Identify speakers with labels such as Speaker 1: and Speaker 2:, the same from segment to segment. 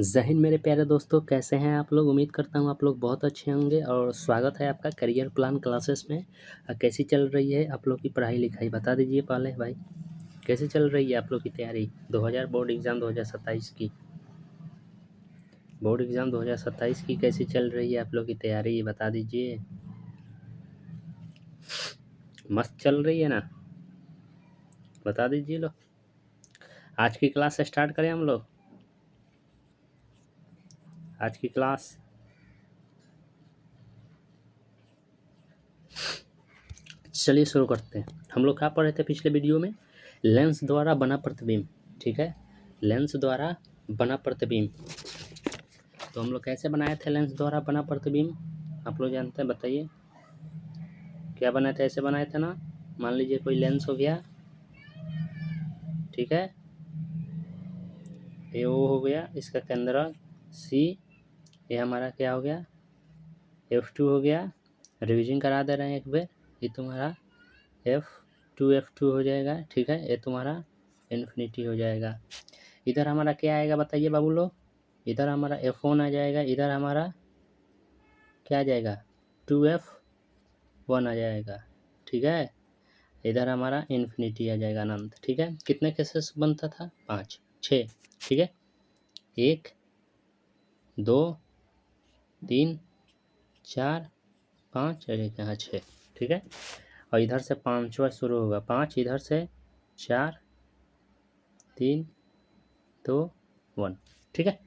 Speaker 1: जय हिंद मेरे प्यारे दोस्तों, कैसे हैं आप लोग। उम्मीद करता हूँ आप लोग बहुत अच्छे होंगे और स्वागत है आपका करियर प्लान क्लासेस में। कैसी चल रही है आप लोग की पढ़ाई लिखाई, बता दीजिए पहले भाई। कैसे चल रही है आप लोग की तैयारी 2000 बोर्ड एग्ज़ाम 2027 की। बोर्ड एग्ज़ाम 2027 की कैसी चल रही है आप लोग की तैयारी, ये बता दीजिए। मस्त चल रही है ना, बता दीजिए लो। आज की क्लास स्टार्ट करें हम लोग। आज की क्लास चलिए शुरू करते हैं। हम लोग क्या पढ़ रहे थे पिछले वीडियो में, लेंस द्वारा बना प्रतिबिंब। ठीक है, लेंस द्वारा बना प्रतिबिंब। तो हम लोग कैसे बनाए थे लेंस द्वारा बना प्रतिबिंब, आप लोग जानते हैं, बताइए क्या बनाए थे। ऐसे बनाए थे ना, मान लीजिए कोई लेंस हो गया, ठीक है, ये ओ हो गया, इसका केंद्र सी, ये हमारा क्या हो गया F2 हो गया। रिवीजन करा दे रहे हैं एक बार, ये तुम्हारा F2 हो जाएगा। ठीक है, ये तुम्हारा इन्फिनिटी हो जाएगा। इधर हमारा क्या आएगा बताइए बाबू लोग, इधर हमारा F1 आ जाएगा, इधर हमारा क्या आ जाएगा 2F1 आ जाएगा। ठीक है, इधर हमारा इन्फिनिटी आ जाएगा अनंत। ठीक है, कितने केसेस बनता था, 5 6। ठीक है, 1 2 3 4 5 और एक यहाँ 6। ठीक है, और इधर से 5वां शुरू होगा, 5 इधर से 4 3 2 1। ठीक है,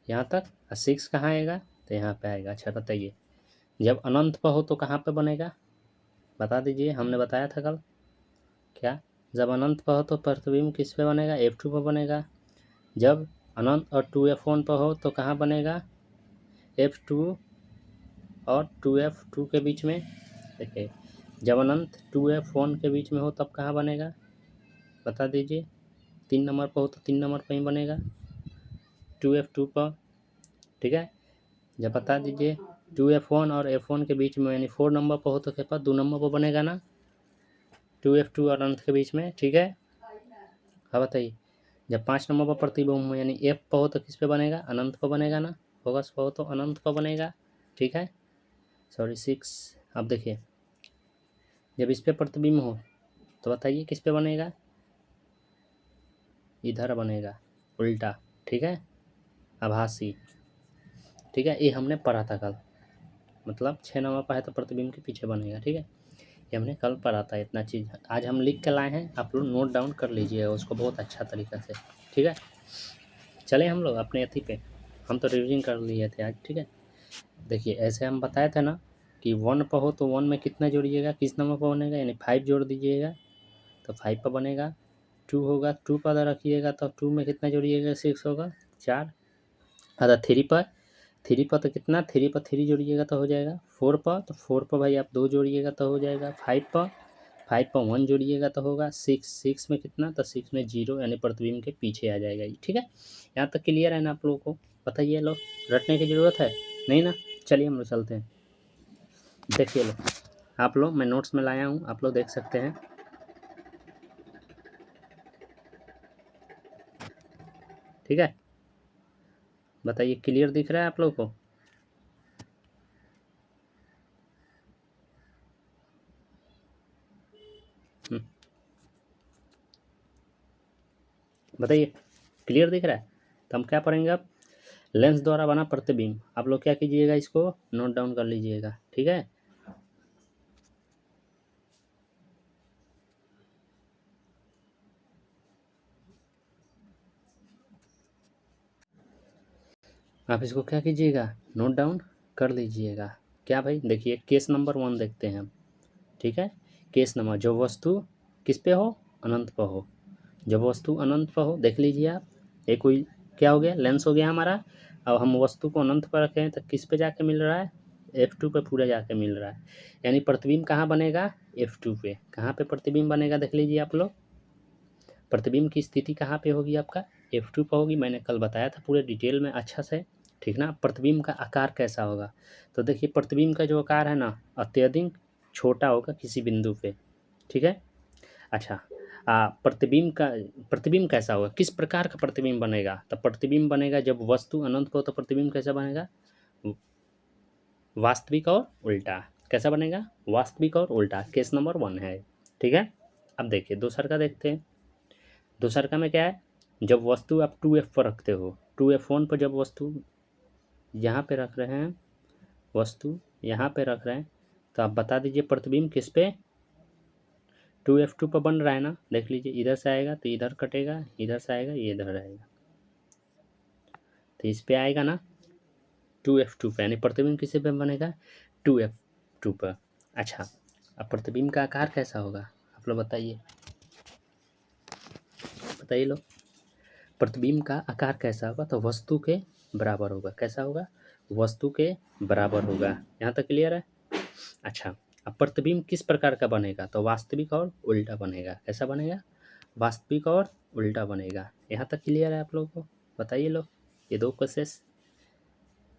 Speaker 1: यहाँ तक। 6 कहाँ आएगा, तो यहाँ पे आएगा। अच्छा बताइए, जब अनंत पर हो तो कहाँ पे बनेगा, बता दीजिए। हमने बताया था कल, क्या, जब अनंत पर हो तो प्रतिबिंब किस पे बनेगा, F2 पर बनेगा। जब अनंत और 2F1 पर हो तो कहाँ बनेगा, F2 और 2F2 के बीच में। देखिए, जब अनंत 2F1 के बीच में हो तब कहाँ बनेगा, बता दीजिए। 3 नंबर पर हो तो 3 नंबर पर ही बनेगा, 2F2 पर। ठीक है, जब बता दीजिए 2F1 और F1 के बीच में, यानी 4 नंबर पर हो तो क्या पास 2 नंबर पर बनेगा ना, 2F2 और अनंत के बीच में। ठीक है, हाँ बताइए, जब 5 नंबर पर प्रतिबिंब हो यानी F पर हो तो किस पे बनेगा, अनंत पर बनेगा ना, फोकस पर हो तो अनंत पर बनेगा। ठीक है, सॉरी 6। अब देखिए, जब इस पे प्रतिबिंब हो तो बताइए किस पे बनेगा, इधर बनेगा उल्टा। ठीक है, आभासी। ठीक है, ये हमने पढ़ा था कल, मतलब 6 नंबर पर है तो प्रतिबिंब के पीछे बनेगा। ठीक है, ये हमने कल पढ़ा था। इतना चीज़ आज हम लिख के लाए हैं, आप लोग नोट डाउन कर लीजिएगा उसको बहुत अच्छा तरीक़ा से। ठीक है, चले हम लोग अपने अथी पे, हम तो रिवीजन कर लिए थे आज। ठीक है, देखिए ऐसे हम बताए थे ना कि 1 पर हो तो 1 में कितना जोड़िएगा, किस नंबर पर बनेगा, यानी 5 जोड़ दीजिएगा तो 5 पर बनेगा। 2 होगा, 2 पर रखिएगा तो 2 में कितना जोड़िएगा, 6 होगा, 4। अगर 3 पर तो कितना, 3 पर 3 जोड़िएगा तो हो जाएगा। 4 पर तो 4 पर भाई आप 2 जोड़िएगा तो हो जाएगा। 5 पर 1 जोड़िएगा तो होगा 6 में कितना, तो 6 में 0, यानी प्रतिबिंब के पीछे आ जाएगा ये। ठीक है, यहाँ तक क्लियर है ना आप लोगों को, बताइए लो, रटने की ज़रूरत है नहीं ना। चलिए हम लोग चलते हैं, देखिए लो आप लोग, मैं नोट्स में लाया हूँ, आप लोग देख सकते हैं। ठीक है, बताइए क्लियर दिख रहा है आप लोग को। बताइए क्लियर दिख रहा है, तो हम क्या पढ़ेंगे अब, लेंस द्वारा बना प्रतिबिंब। आप लोग क्या कीजिएगा, इसको नोट डाउन कर लीजिएगा। ठीक है, आप इसको क्या कीजिएगा, नोट डाउन कर लीजिएगा। क्या भाई, देखिए केस नंबर 1 देखते हैं हम। ठीक है, केस नंबर, जो वस्तु किस पे हो, अनंत पर हो। जब वस्तु अनंत पर हो, देख लीजिए आप, ये कोई क्या हो गया, लेंस हो गया हमारा। अब हम वस्तु को अनंत पर रखें तो किस पे जाके मिल रहा है, F2 पे पूरा जाके मिल रहा है, यानी प्रतिबिंब कहाँ बनेगा, F2 पे। कहाँ पे प्रतिबिंब बनेगा देख लीजिए आप लोग, प्रतिबिंब की स्थिति कहाँ पे होगी आपका, F2 पर होगी। मैंने कल बताया था पूरे डिटेल में अच्छा से, ठीक ना। प्रतिबिंब का आकार कैसा होगा, तो देखिए प्रतिबिंब का जो आकार है ना, अत्यधिक छोटा होगा किसी बिंदु पे। ठीक है, अच्छा प्रतिबिंब कैसा होगा, किस प्रकार का प्रतिबिंब बनेगा, तो प्रतिबिंब बनेगा जब वस्तु अनंत को, तो प्रतिबिंब कैसा बनेगा, वास्तविक और उल्टा। कैसा बनेगा, वास्तविक और उल्टा। केस नंबर 1 है, ठीक है। अब देखिए दूसर का देखते हैं। दूसर का में क्या है, जब वस्तु आप 2F पर रखते हो, 2F1 पर जब वस्तु यहाँ पे रख रहे हैं, वस्तु यहाँ पे रख रहे हैं, तो आप बता दीजिए प्रतिबिंब किस पे, 2F2 पर बन रहा है ना। देख लीजिए, इधर से आएगा तो इधर कटेगा, इधर से आएगा ये इधर आएगा, तो इस पे आएगा ना 2F2 पे, यानी प्रतिबिंब किसी पे बनेगा, 2F2 पर। अच्छा, अब प्रतिबिंब का आकार कैसा होगा, आप लोग बताइए, बताइए लोग, प्रतिबिंब का आकार कैसा होगा, तो वस्तु के बराबर होगा। कैसा होगा, वस्तु के बराबर होगा। यहाँ तक क्लियर है। अच्छा, अब प्रतिबिंब किस प्रकार का बनेगा, तो वास्तविक और उल्टा बनेगा। कैसा बनेगा, वास्तविक और उल्टा बनेगा। यहाँ तक क्लियर है आप लोगों को, बताइए लोग। ये 2 केसेस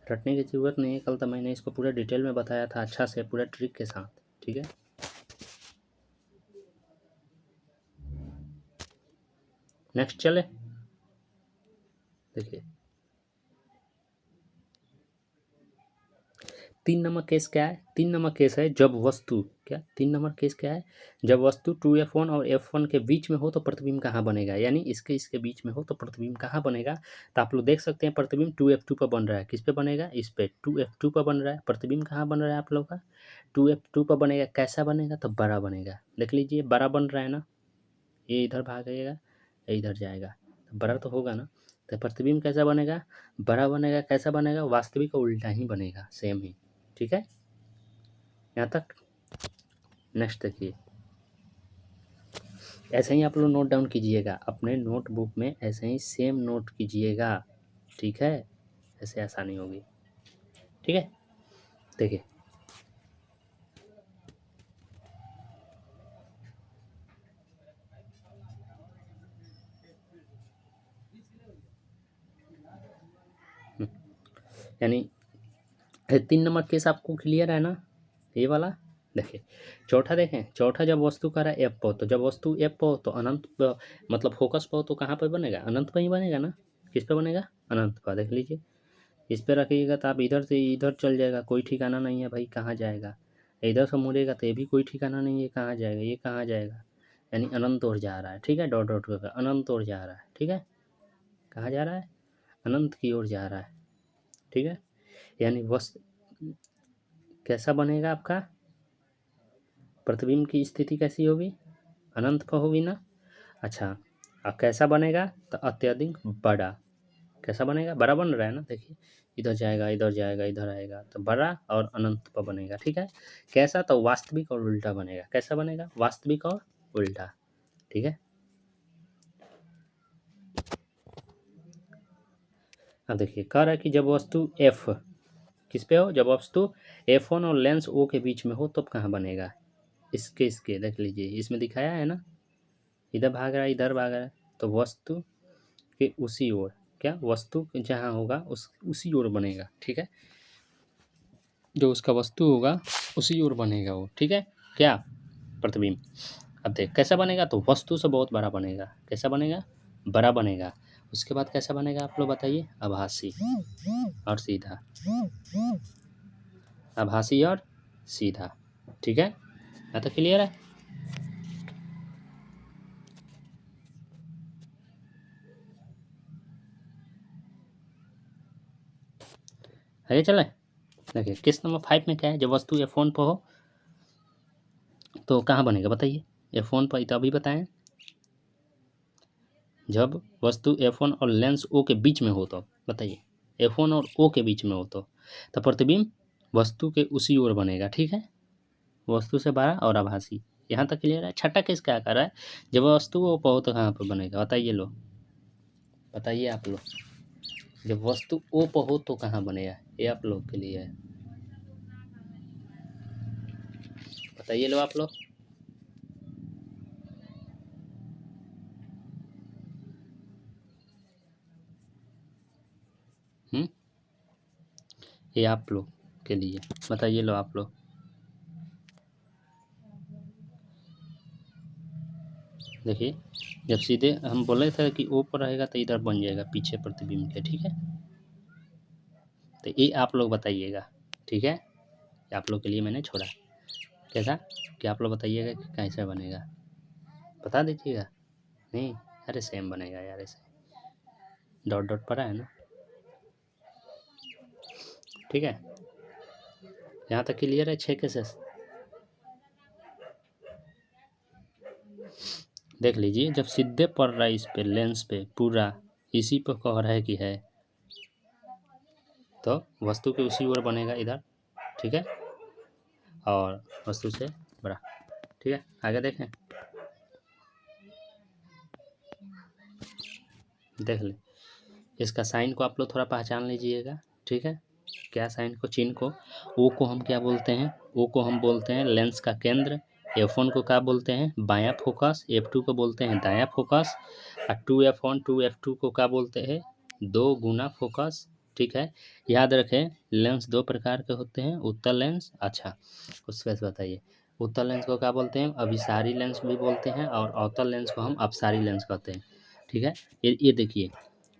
Speaker 1: रटने की ज़रूरत नहीं है, कल तो मैंने इसको पूरा डिटेल में बताया था, अच्छा से पूरा ट्रिक के साथ, ठीक है। नेक्स्ट चले, देखिए 3 नंबर केस क्या है, 3 नंबर केस है जब वस्तु, क्या 3 नंबर केस क्या है, जब वस्तु 2F1 और F1 के बीच में हो तो प्रतिबिंब कहाँ बनेगा, यानी इसके इसके बीच में हो तो प्रतिबिंब कहाँ बनेगा। तो आप लोग देख सकते हैं प्रतिबिंब 2F2 पर बन रहा है, किस पे बनेगा, इस पे 2F2 पर बन रहा है। प्रतिबिंब कहाँ बन रहा है आप लोग का, 2F2 पर बनेगा। कैसा बनेगा, तो बड़ा बनेगा। देख लीजिए बड़ा बन रहा है ना, ये इधर भागेगा, ये इधर जाएगा, तो बड़ा तो होगा ना। तो प्रतिबिंब कैसा बनेगा, बड़ा बनेगा। कैसा बनेगा, वास्तविक का उल्टा ही बनेगा, सेम ही, ठीक है। यहाँ तक। नेक्स्ट देखिए, ऐसे ही आप लोग नोट डाउन कीजिएगा अपने नोटबुक में, ऐसे ही सेम नोट कीजिएगा, ठीक है, ऐसे आसानी होगी, ठीक है। देखिए यानी 3 नंबर केस आपको क्लियर है ना, ये वाला। देखिए चौथा देखें, चौथा जब वस्तु का रहा है एफ पर, तो जब वस्तु एफ पर हो तो अनंत पर, मतलब फोकस पर हो तो कहाँ पर बनेगा, अनंत पर ही बनेगा ना। किस पे बनेगा, अनंत पर। देख लीजिए, इस पे रखिएगा तो आप इधर से इधर चल जाएगा, कोई ठिकाना नहीं है भाई कहाँ जाएगा। इधर से मुड़ेगा तो ये भी कोई ठिकाना नहीं है कहाँ जाएगा, ये कहाँ जाएगा, यानी अनंत ओर जा रहा है, ठीक है। डॉट डॉट करके अनंत ओर जा रहा है, ठीक है। कहाँ जा रहा है, अनंत की ओर जा रहा है, ठीक है। यानी वस्तु कैसा बनेगा आपका, प्रतिबिंब की स्थिति कैसी होगी, अनंत पर होगी ना। अच्छा, अब कैसा बनेगा, तो अत्यधिक बड़ा। कैसा बनेगा, बड़ा बन रहा है ना, देखिए इधर जाएगा, इधर जाएगा, इधर आएगा, तो बड़ा और अनंत पर बनेगा, ठीक है। कैसा, तो वास्तविक और उल्टा बनेगा। कैसा बनेगा, वास्तविक और उल्टा, ठीक है। अब देखिए कह रहा है कि जब वस्तु एफ किस पे हो, जब वस्तु F1 और लेंस O के बीच में हो तब कहाँ बनेगा, इसके देख लीजिए, इसमें दिखाया है ना, इधर भाग रहा है, इधर भाग रहा है, तो वस्तु के उसी ओर, क्या वस्तु जहाँ होगा उसी ओर बनेगा, ठीक है। जो उसका वस्तु होगा उसी ओर बनेगा वो, ठीक है। क्या, प्रतिबिंब। अब देख कैसा बनेगा, तो वस्तु से बहुत बड़ा बनेगा। कैसा बनेगा, बड़ा बनेगा। उसके बाद कैसा बनेगा आप लोग बताइए, आभासी और सीधा, आभासी और सीधा, ठीक है। यहाँ तक क्लियर है ये चले। देखिए केस नंबर 5 में क्या है, जब वस्तु F1 पर हो तो कहाँ बनेगा बताइए, F1 पर, तो अभी बताएं। जब वस्तु F1 और लेंस O के बीच में हो तो बताइए, F1 और O के बीच में हो तो प्रतिबिंब वस्तु के उसी ओर बनेगा, ठीक है। वस्तु से बड़ा और आभासी। यहाँ तक क्लियर है। छठा केस क्या कर रहा है, जब वस्तु O पर हो तो कहाँ पर बनेगा बताइए लो, बताइए आप लोग। जब वस्तु O पर हो तो कहाँ बनेगा, ये आप लोग के लिए है, बताइए लो आप लोग। ये आप लोग के लिए, बताइए लो आप लोग। देखिए, जब सीधे हम बोले थे कि ओ पर रहेगा तो इधर बन जाएगा पीछे प्रतिबिंब के, ठीक है। तो ये आप लोग बताइएगा, ठीक है। ये आप लोग के लिए मैंने छोड़ा, कैसा कि आप लोग बताइएगा कि कैसे बनेगा, बता दीजिएगा। नहीं, अरे सेम बनेगा यार, ऐसे डॉट डॉट पर है ना, ठीक है। यहाँ तक क्लियर है 6 केसेस। देख लीजिए, जब सीधे पड़ रहा है इस पे लेंस पे पूरा इसी पे कह रहा है कि है, तो वस्तु के उसी ओर बनेगा इधर, ठीक है, और वस्तु से बड़ा, ठीक है। आगे देखें, देख ले, इसका साइन को आप लोग थोड़ा पहचान लीजिएगा, ठीक है। क्या साइन को, चिन्ह को, ओ को हम क्या बोलते हैं, ओ को हम बोलते हैं लेंस का केंद्र, F1 को क्या बोलते हैं बायां फोकस, F2 को बोलते हैं दायां फोकस, और 2F1 2F2 को क्या बोलते हैं 2 गुना फोकस, ठीक है। याद रखें, लेंस 2 प्रकार के होते हैं, उत्तल लेंस, अच्छा उसमें से बताइए, उत्तल लेंस को क्या बोलते हैं अभिसारी लेंस भी बोलते हैं, और अवतल लेंस को हम अपसारी लेंस कहते हैं, ठीक है। ये देखिए,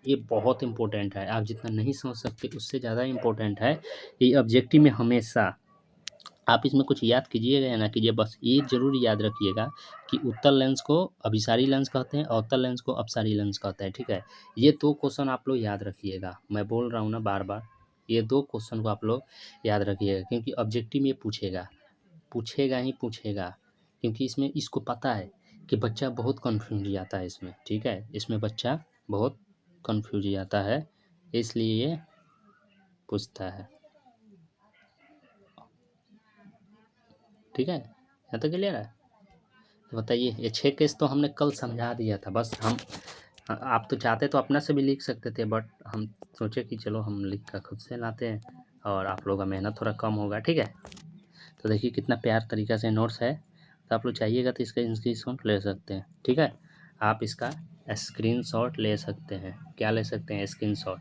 Speaker 1: ये बहुत इंपॉर्टेंट है, आप जितना नहीं समझ सकते उससे ज़्यादा इंपॉर्टेंट है ये ऑब्जेक्टिव में। हमेशा आप इसमें कुछ याद कीजिएगा या ना कीजिए, बस ये जरूर याद रखिएगा कि उत्तल लेंस को अभिसारी लेंस कहते हैं, अवतल लेंस को अपसारी लेंस कहते हैं, ठीक है। ये 2 क्वेश्चन आप लोग याद रखिएगा, मैं बोल रहा हूँ ना बार बार, ये 2 क्वेश्चन को आप लोग याद रखिएगा, क्योंकि ऑब्जेक्टिव में पूछेगा, पूछेगा ही पूछेगा, क्योंकि इसमें इसको पता है कि बच्चा बहुत कन्फ्यूज जाता है इसमें, ठीक है। इसमें बच्चा बहुत कन्फ्यूज जाता है, इसलिए ये पूछता है, ठीक है। यहाँ तक क्लियर है। तो बताइए, ये 6 केस तो हमने कल समझा दिया था, बस हम आप तो चाहते तो अपना से भी लिख सकते थे, बट हम सोचे कि चलो हम लिख कर खुद से लाते हैं और आप लोगों का मेहनत थोड़ा कम होगा, ठीक है। तो देखिए कितना प्यार तरीक़ा से नोट्स है, तो आप लोग चाहिएगा तो इसका स्क्रीनशॉट ले सकते हैं, ठीक है। आप इसका स्क्रीनशॉट ले सकते हैं, क्या ले सकते हैं स्क्रीनशॉट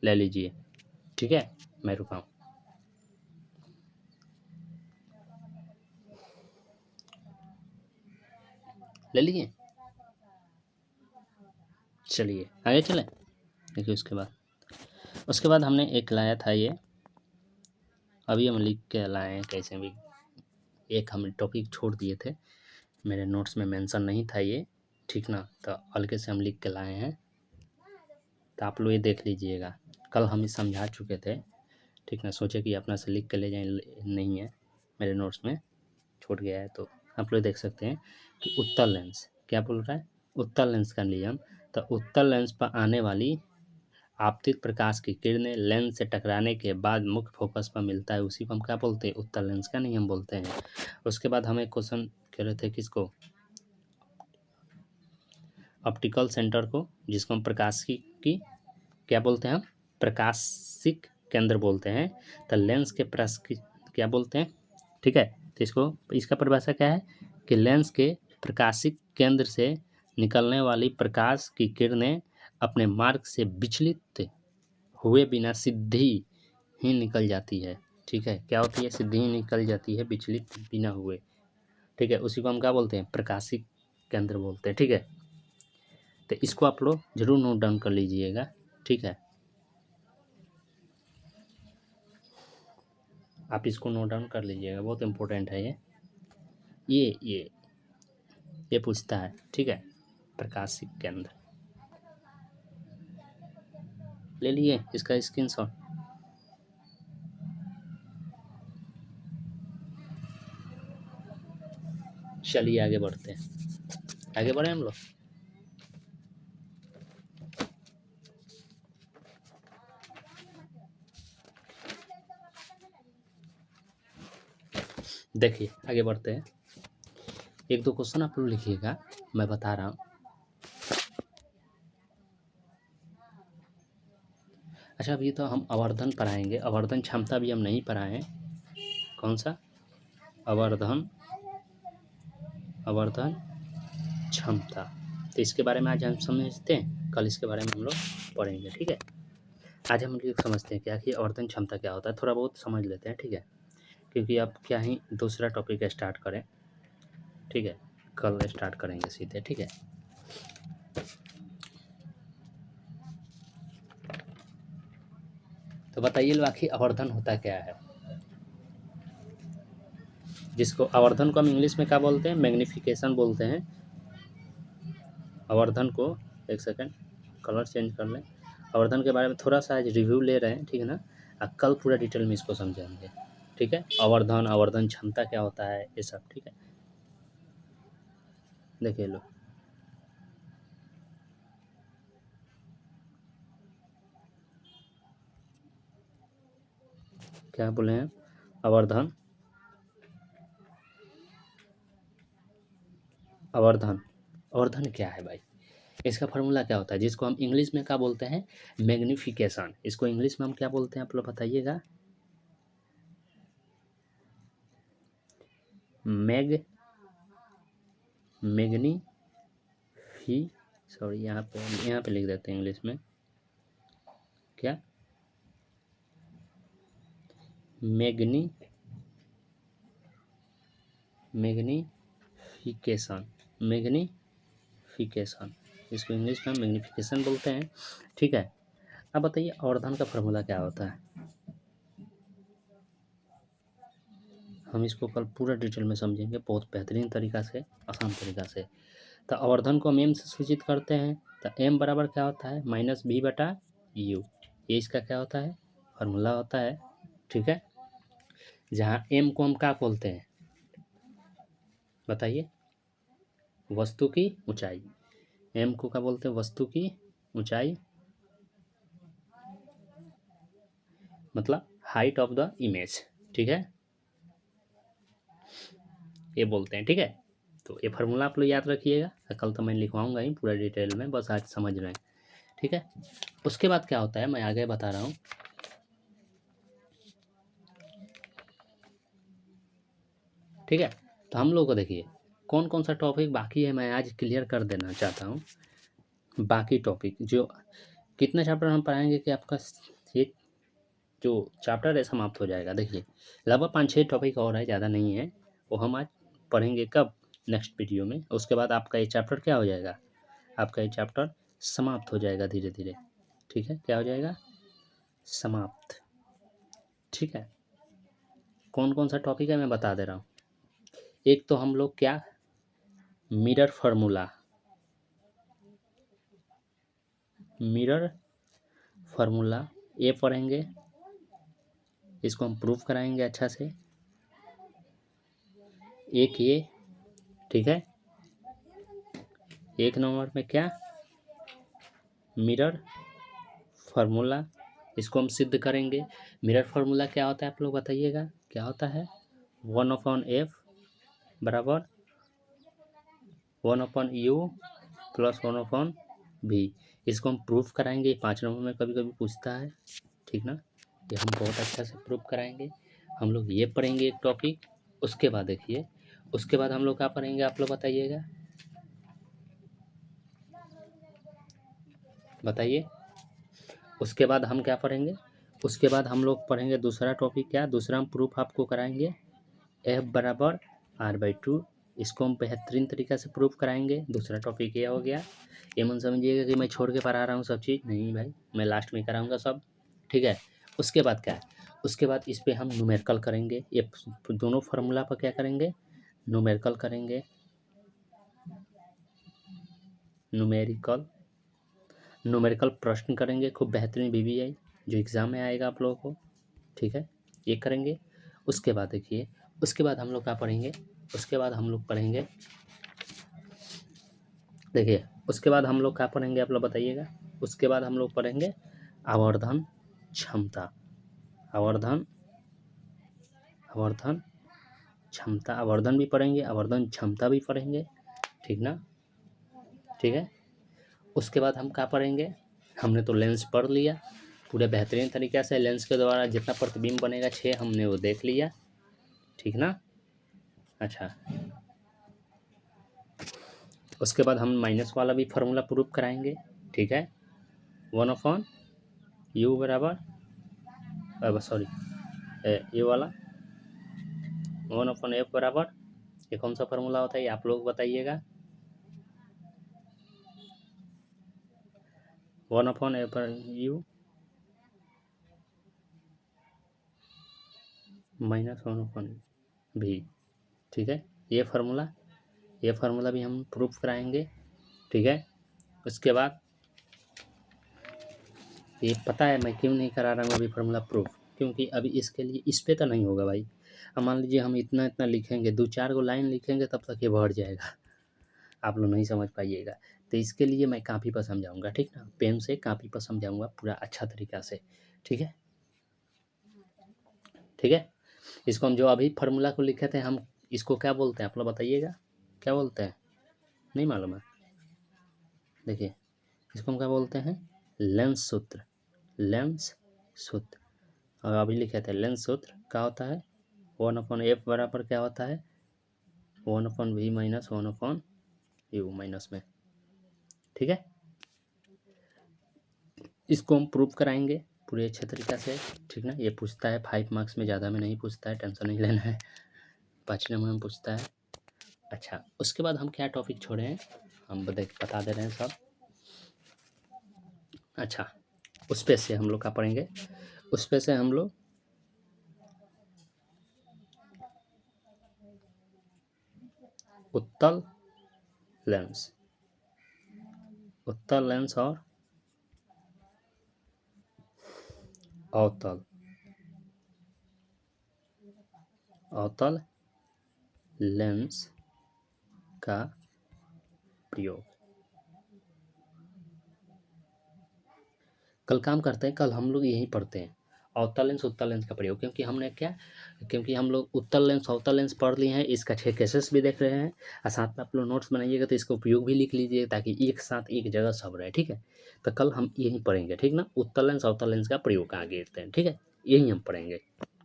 Speaker 1: ले लीजिए, ठीक है। मैं रुका हूँ, ले लिए, चलिए आगे चलें। देखिए उसके बाद हमने एक लाया था, ये अभी हम लिख के लाए हैं कैसे भी, एक हम टॉपिक छोड़ दिए थे, मेरे नोट्स में मेंशन नहीं था ये, ठीक ना, तो हल्के से हम लिख के लाए हैं, तो आप लोग ये देख लीजिएगा। कल हम ये समझा चुके थे, ठीक ना, सोचे कि अपना से लिख के ले जाएं, नहीं है मेरे नोट्स में, छूट गया है। तो आप लोग देख सकते हैं कि उत्तल लेंस क्या बोल रहा है, उत्तल लेंस का नियम, तो उत्तल लेंस पर आने वाली आपतित प्रकाश की किरणें लेंस से टकराने के बाद मुख्य फोकस पर मिलता है, उसी को हम क्या बोलते हैं उत्तल लेंस का नियम बोलते हैं। उसके बाद हमें क्वेश्चन कह रहे थे किसको, ऑप्टिकल सेंटर को, जिसको हम प्रकाशिकी क्या बोलते हैं, हम प्रकाशिक केंद्र बोलते हैं, तो लेंस के क्या बोलते हैं, ठीक है। तो इसका परिभाषा क्या है कि लेंस के प्रकाशिक केंद्र से निकलने वाली प्रकाश की किरणें अपने मार्ग से विचलित हुए बिना सीधी ही निकल जाती है, ठीक है। क्या होती है, सीधी ही निकल जाती है, विचलित बिना हुए, ठीक है। उसी को हम क्या बोलते हैं प्रकाशिक केंद्र बोलते हैं, ठीक है। तो इसको आप लोग जरूर नोट डाउन कर लीजिएगा, ठीक है। आप इसको नोट डाउन कर लीजिएगा, बहुत इम्पोर्टेंट है ये पूछता है, ठीक है। प्रकाशिक केंद्र ले लिए, इसका स्क्रीनशॉट, चलिए आगे बढ़ते हैं, आगे बढ़े हम लोग। देखिए आगे बढ़ते हैं, एक दो क्वेश्चन आप लोग लिखिएगा, मैं बता रहा हूँ। अच्छा, अभी तो हम आवर्धन पढ़ाएंगे, आवर्धन क्षमता भी हम नहीं पढ़ाएं, कौन सा आवर्धन क्षमता, तो इसके बारे में आज हम समझते हैं, कल इसके बारे में हम लोग पढ़ेंगे, ठीक है। आज हम लोग समझते हैं क्या कि आवर्धन क्षमता क्या होता है, थोड़ा बहुत समझ लेते हैं, ठीक है। क्योंकि अब क्या ही दूसरा टॉपिक स्टार्ट करें, ठीक है, कल स्टार्ट करेंगे सीधे, ठीक है। तो बताइए लो आखिर आवर्धन होता क्या है, जिसको आवर्धन को हम इंग्लिश में क्या बोलते हैं, मैग्निफिकेशन बोलते हैं। आवर्धन को, एक सेकंड कलर चेंज कर लें, आवर्धन के बारे में थोड़ा सा आज रिव्यू ले रहे हैं, ठीक है ना। कल पूरा डिटेल में इसको समझेंगे, ठीक है। आवर्धन, आवर्धन क्षमता क्या होता है, ये सब, ठीक है। देखिए लो, क्या बोले हैं, आवर्धन, आवर्धन, आवर्धन क्या है भाई, इसका फार्मूला क्या होता है, जिसको हम इंग्लिश में क्या बोलते हैं, मैग्निफिकेशन। इसको इंग्लिश में हम क्या बोलते हैं, आप लोग बताइएगा। सॉरी, यहाँ पे लिख देते हैं इंग्लिश में, क्या, मैग्निफिकेशन, मैग्निफिकेशन, इसको इंग्लिश में हम मैग्निफिकेशन बोलते हैं, ठीक है। अब बताइए आवर्धन का फार्मूला क्या होता है, हम इसको कल पूरा डिटेल में समझेंगे, बहुत बेहतरीन तरीका से, आसान तरीका से। तो आवर्धन को हम एम से सूचित करते हैं, तो एम बराबर क्या होता है, -b/u, ये इसका क्या होता है, फार्मूला होता है, ठीक है। जहाँ एम को हम क्या बोलते हैं, बताइए, वस्तु की ऊंचाई। एम को क्या बोलते हैं, वस्तु की ऊंचाई, मतलब हाइट ऑफ द इमेज, ठीक है, ये बोलते हैं, ठीक है। तो ये फार्मूला आप लोग याद रखिएगा, कल तो मैं लिखवाऊंगा ही पूरा डिटेल में, बस आज समझ रहे हैं, ठीक है। उसके बाद क्या होता है, मैं आगे बता रहा हूँ, ठीक है। तो हम लोग को देखिए कौन कौन सा टॉपिक बाकी है, मैं आज क्लियर कर देना चाहता हूँ। बाकी टॉपिक जो कितने चैप्टर हम पढ़ाएंगे कि आपका ये जो चैप्टर है समाप्त हो जाएगा। देखिए लगभग 5-6 टॉपिक और है, ज़्यादा नहीं है, वो हम आज पढ़ेंगे कब, नेक्स्ट वीडियो में। उसके बाद आपका ये चैप्टर क्या हो जाएगा, आपका ये चैप्टर समाप्त हो जाएगा धीरे धीरे, ठीक है, क्या हो जाएगा, समाप्त, ठीक है। कौन कौन सा टॉपिक है मैं बता दे रहा हूँ। एक तो हम लोग क्या, मिरर फार्मूला, मिरर फार्मूला ये पढ़ेंगे, इसको हम प्रूफ कराएंगे अच्छा से, एक ये, ठीक है। एक नंबर में क्या, मिरर फार्मूला, इसको हम सिद्ध करेंगे। मिरर फार्मूला क्या होता है आप लोग बताइएगा, क्या होता है, 1/f बराबर 1/u प्लस 1/v। इसको हम प्रूफ कराएंगे, 5 नंबर में कभी कभी पूछता है, ठीक ना, ये हम बहुत अच्छा से प्रूफ कराएंगे। हम लोग ये पढ़ेंगे एक टॉपिक, उसके बाद देखिए, उसके बाद हम लोग क्या पढ़ेंगे आप लोग बताइएगा, बताइए। उसके बाद हम क्या पढ़ेंगे, उसके बाद हम लोग पढ़ेंगे दूसरा टॉपिक, क्या दूसरा हम प्रूफ आपको कराएंगे, F बराबर r/2। इसको हम बेहतरीन तरीक़ा से प्रूफ कराएंगे। दूसरा टॉपिक ये हो गया। ये मन समझिएगा कि मैं छोड़ के पढ़ा रहा हूँ सब चीज़, नहीं भाई, मैं लास्ट में कराऊंगा सब, ठीक है। उसके बाद क्या है, उसके बाद इस पर हम न्यूमेरिकल करेंगे, ये दोनों फार्मूला पर क्या करेंगे, न्यूमेरिकल करेंगे, न्यूमेरिकल प्रश्न करेंगे, खूब बेहतरीन VBI जो एग्ज़ाम में आएगा आप लोगों को, ठीक है, ये करेंगे। उसके बाद देखिए, उसके बाद हम लोग क्या पढ़ेंगे, उसके बाद हम लोग पढ़ेंगे, देखिए उसके बाद हम लोग क्या पढ़ेंगे आप लोग बताइएगा। उसके बाद हम लोग पढ़ेंगे आवर्धन क्षमता, आवर्धन क्षमता, आवर्धन भी पढ़ेंगे, आवर्धन क्षमता भी पढ़ेंगे, ठीक ना, ठीक है। उसके बाद हम क्या पढ़ेंगे, हमने तो लेंस पढ़ लिया पूरे बेहतरीन तरीक़े से, लेंस के द्वारा जितना प्रतिबिंब बनेगा 6 हमने वो देख लिया, ठीक ना। अच्छा, उसके बाद हम माइनस वाला भी फार्मूला प्रूफ कराएंगे, ठीक है, 1/u बराबर, सॉरी ये वाला 1/f बराबर, ये कौन सा फार्मूला होता है ये आप लोग बताइएगा। 1/f/u माइनस 1/v, ठीक है। ये फार्मूला भी हम प्रूफ कराएंगे, ठीक है। उसके बाद ये पता है मैं क्यों नहीं करा रहा हूँ अभी फार्मूला प्रूफ, क्योंकि अभी इसके लिए इस पे तो नहीं होगा भाई। अब मान लीजिए हम इतना इतना लिखेंगे, 2-4 गो लाइन लिखेंगे तब तक ये भर जाएगा, आप लोग नहीं समझ पाइएगा। तो इसके लिए मैं कापी पर समझाऊंगा, ठीक ना, पेन से कापी पर समझाऊंगा पूरा अच्छा तरीक़ा से, ठीक है। ठीक है, इसको हम जो अभी फार्मूला को लिखे थे हम इसको क्या बोलते हैं आप लोग बताइएगा, क्या बोलते हैं, नहीं मालूम है। देखिए इसको हम क्या बोलते हैं, लेंस सूत्र, लेंस सूत्र। और अभी लिखे थे लेंस सूत्र क्या होता है, 1/f बराबर क्या होता है, 1/v माइनस 1/u माइनस में, ठीक है। इसको हम प्रूफ कराएंगे पूरे अच्छे तरीक़ा से, ठीक ना। ये पूछता है 5 मार्क्स में, ज़्यादा में नहीं पूछता है, टेंशन नहीं लेना है, 5 नंबर में पूछता है। अच्छा उसके बाद हम क्या टॉपिक छोड़े हैं, हम बता दे रहे हैं सब। अच्छा उस पे से हम लोग का पढ़ेंगे, उस पे से हम लोग उत्तल लेंस, उत्तल लेंस और अवतल, अवतल लेंस का प्रयोग। कल काम करते हैं, कल हम लोग यही पढ़ते हैं अवतल लेंस उत्तल लेंस का प्रयोग, क्योंकि हमने क्या, क्योंकि हम लोग उत्तल लेंस अवतल लेंस पढ़ लिए हैं, इसका 6 केसेस भी देख रहे हैं, और साथ में आप लोग नोट्स बनाइएगा तो इसका उपयोग भी लिख लीजिए ताकि एक साथ एक जगह सब रहे, ठीक है। तो कल हम यही पढ़ेंगे, ठीक ना, उत्तल लेंस अवतल लेंस का प्रयोग आगे देखते हैं, ठीक है, यही हम पढ़ेंगे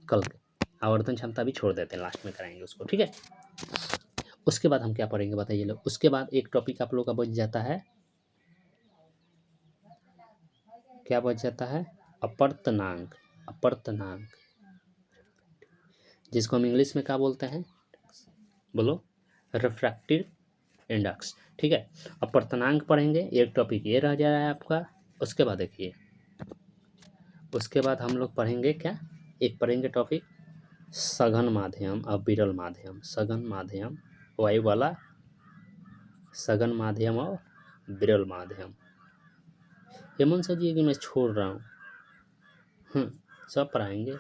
Speaker 1: कल के। आवर्तन क्षमता भी छोड़ देते हैं, लास्ट में कराएंगे उसको, ठीक है। उसके बाद हम क्या पढ़ेंगे बताइए लोग, उसके बाद एक टॉपिक आप लोग का बच जाता है, क्या बच जाता है, अपर्तनांक, अपर्तनांक, जिसको हम इंग्लिश में क्या बोलते हैं, बोलो, रिफ्रैक्टिव इंडेक्स, ठीक है। अपर्तनांक पढ़ेंगे, एक टॉपिक ये रह जा रहा है आपका। उसके बाद देखिए, उसके बाद हम लोग पढ़ेंगे क्या, एक पढ़ेंगे टॉपिक सघन माध्यम और विरल माध्यम, सघन माध्यम वायु वाला, सघन माध्यम और विरल माध्यम। ये मन समझिए कि मैं छोड़ रहा हूँ, सब पढ़ाएंगे,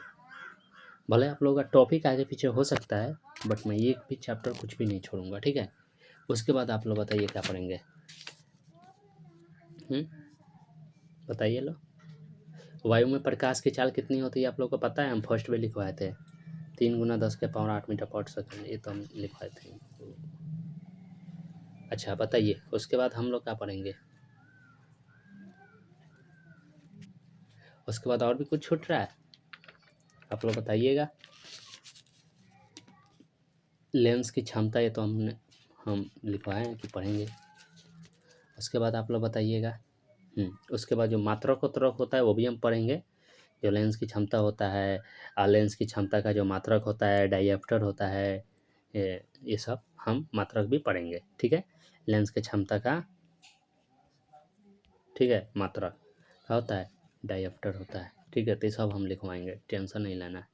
Speaker 1: भले आप लोगों का टॉपिक आगे पीछे हो सकता है, बट मैं एक भी चैप्टर कुछ भी नहीं छोड़ूंगा, ठीक है। उसके बाद आप लोग बताइए क्या पढ़ेंगे, बताइए लो। वायु में प्रकाश की चाल कितनी होती है आप लोग को पता है, हम फर्स्ट में लिखवाए थे 3 × 10⁸ मीटर पर सेकंड, ये तो हम लिखवाए थे। अच्छा बताइए उसके बाद हम लोग क्या पढ़ेंगे, उसके बाद और भी कुछ छूट रहा है आप लोग बताइएगा। लेंस की क्षमता ये तो हम लिखवाए हैं कि पढ़ेंगे। उसके बाद आप लोग बताइएगा, उसके बाद जो मात्रक उत्तरक होता है वो भी हम पढ़ेंगे, जो लेंस की क्षमता होता है, लेंस की क्षमता का जो मात्रक होता है, डायप्टर होता है, ये सब हम मात्रक भी पढ़ेंगे, ठीक है। लेंस की क्षमता का, ठीक है, मात्रक क्या होता है, डायप्टर होता है, ठीक है। तो ये सब हम लिखवाएंगे, टेंशन नहीं लेना,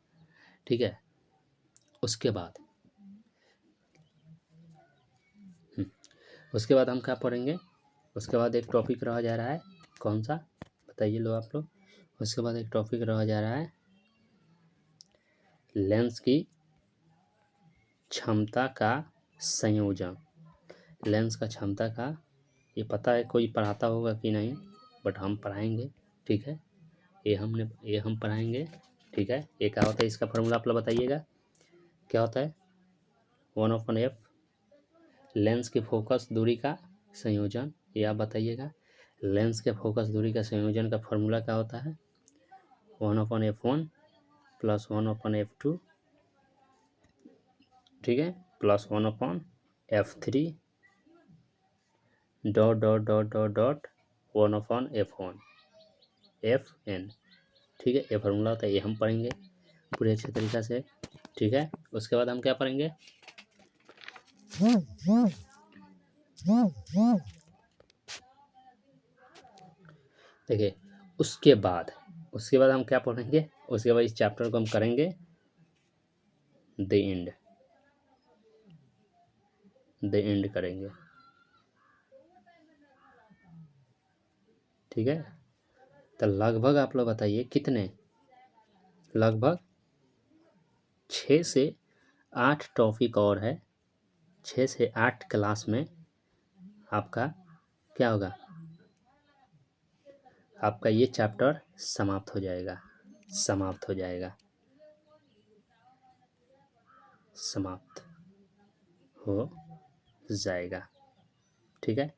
Speaker 1: ठीक है। उसके बाद हम क्या पढ़ेंगे, उसके बाद एक टॉपिक रह जा रहा है, कौन सा बताइए लो आप लोग। उसके बाद एक टॉपिक रह जा रहा है लेंस की क्षमता का संयोजन, लेंस का क्षमता का, ये पता है कोई पढ़ाता होगा कि नहीं, बट हम पढ़ाएंगे, ठीक है। ये हम पढ़ाएंगे, ठीक है। ये क्या होता है, इसका फॉर्मूला आप लोग बताइएगा क्या होता है, 1/f लेंस की फोकस दूरी का संयोजन, ये आप बताइएगा। लेंस के फोकस दूरी का संयोजन का फॉर्मूला क्या होता है, 1/f1 + 1/f2, ठीक है, + 1/f3 dot dot dot dot dot 1/f1 FN, ठीक है। ये फार्मूला होता है, ये हम पढ़ेंगे पूरे अच्छे तरीक़ा से, ठीक है। उसके बाद हम क्या पढ़ेंगे, देखिए उसके बाद हम क्या पढ़ेंगे, उसके बाद इस चैप्टर को हम करेंगे द एंड, करेंगे, ठीक है। तो लगभग आप लोग बताइए कितने, लगभग 6 से 8 टॉपिक और है, 6 से 8 क्लास में आपका क्या होगा, आपका ये चैप्टर समाप्त हो जाएगा, समाप्त हो जाएगा, समाप्त हो जाएगा, ठीक है।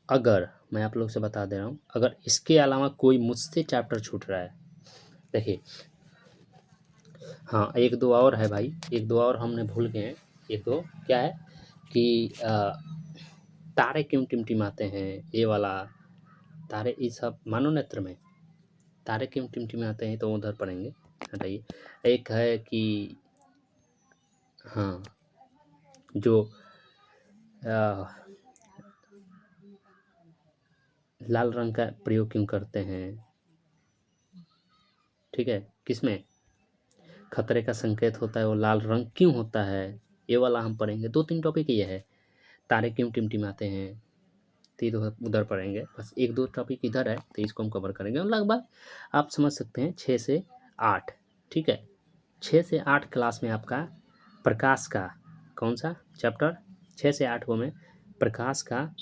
Speaker 1: अगर मैं आप लोग से बता दे रहा हूँ, अगर इसके अलावा कोई मुझसे चैप्टर छूट रहा है, देखिए हाँ एक दो और है भाई, एक दो और हमने भूल गए हैं, एक दो क्या है कि तारे क्यों टिमटिमाते हैं, ये वाला तारे, ये सब मानो नेत्र में तारे क्यों टिमटिमाते हैं, तो उधर पढ़ेंगे, हटाइए। एक है कि हाँ जो लाल रंग का प्रयोग क्यों करते हैं, ठीक है, किसमें खतरे का संकेत होता है वो लाल रंग क्यों होता है, ये वाला हम पढ़ेंगे। 2-3 टॉपिक ये है, तारे क्यों टिमटिमाते हैं, तो ये उधर पढ़ेंगे, बस 1-2 टॉपिक इधर है, तो इसको हम कवर करेंगे। लगभग आप समझ सकते हैं 6 से 8, ठीक है। 6 से 8 क्लास में आपका प्रकाश का कौन सा चैप्टर, 6 से 8 वो में प्रकाश का,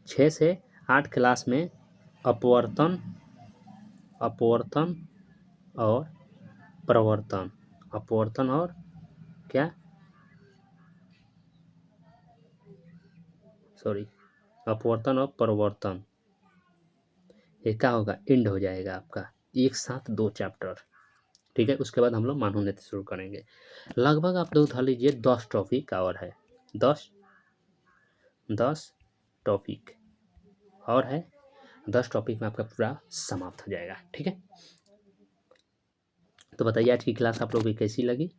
Speaker 1: 6 से 8 क्लास में अपवर्तन, अपवर्तन और प्रवर्तन, अपवर्तन और क्या, सॉरी, अपवर्तन और प्रवर्तन, ये क्या होगा, एंड हो जाएगा आपका एक साथ 2 चैप्टर, ठीक है। उसके बाद हम लोग मानव नृत्य शुरू करेंगे। लगभग आप लोग उठा लीजिए 10 टॉपिक और है, 10 टॉपिक और है, 10 टॉपिक में आपका पूरा समाप्त हो जाएगा, ठीक है। तो बताइए आज की क्लास आप लोगों की कैसी लगी,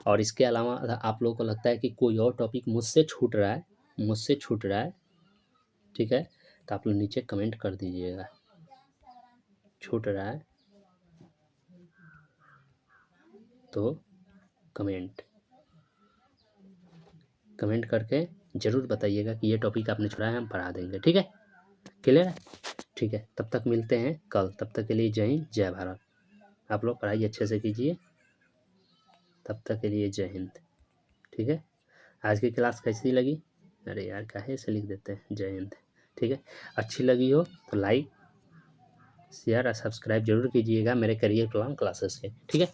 Speaker 1: और इसके अलावा अगर आप लोगों को लगता है कि कोई और टॉपिक मुझसे छूट रहा है, मुझसे छूट रहा है, ठीक है, तो आप लोग नीचे कमेंट कर दीजिएगा, छूट रहा है तो कमेंट करके ज़रूर बताइएगा कि ये टॉपिक आपने छोड़ा है, हम पढ़ा देंगे, ठीक है, क्लियर है, ठीक है। तब तक मिलते हैं कल, तब तक के लिए जय हिंद जय भारत। आप लोग पढ़ाई अच्छे से कीजिए, तब तक के लिए जय हिंद, ठीक है। आज की क्लास कैसी लगी, अरे यार काहे से लिख देते हैं, जय हिंद, ठीक है। अच्छी लगी हो तो लाइक शेयर और सब्सक्राइब जरूर कीजिएगा मेरे करियर प्लान क्लासेस के, ठीक है।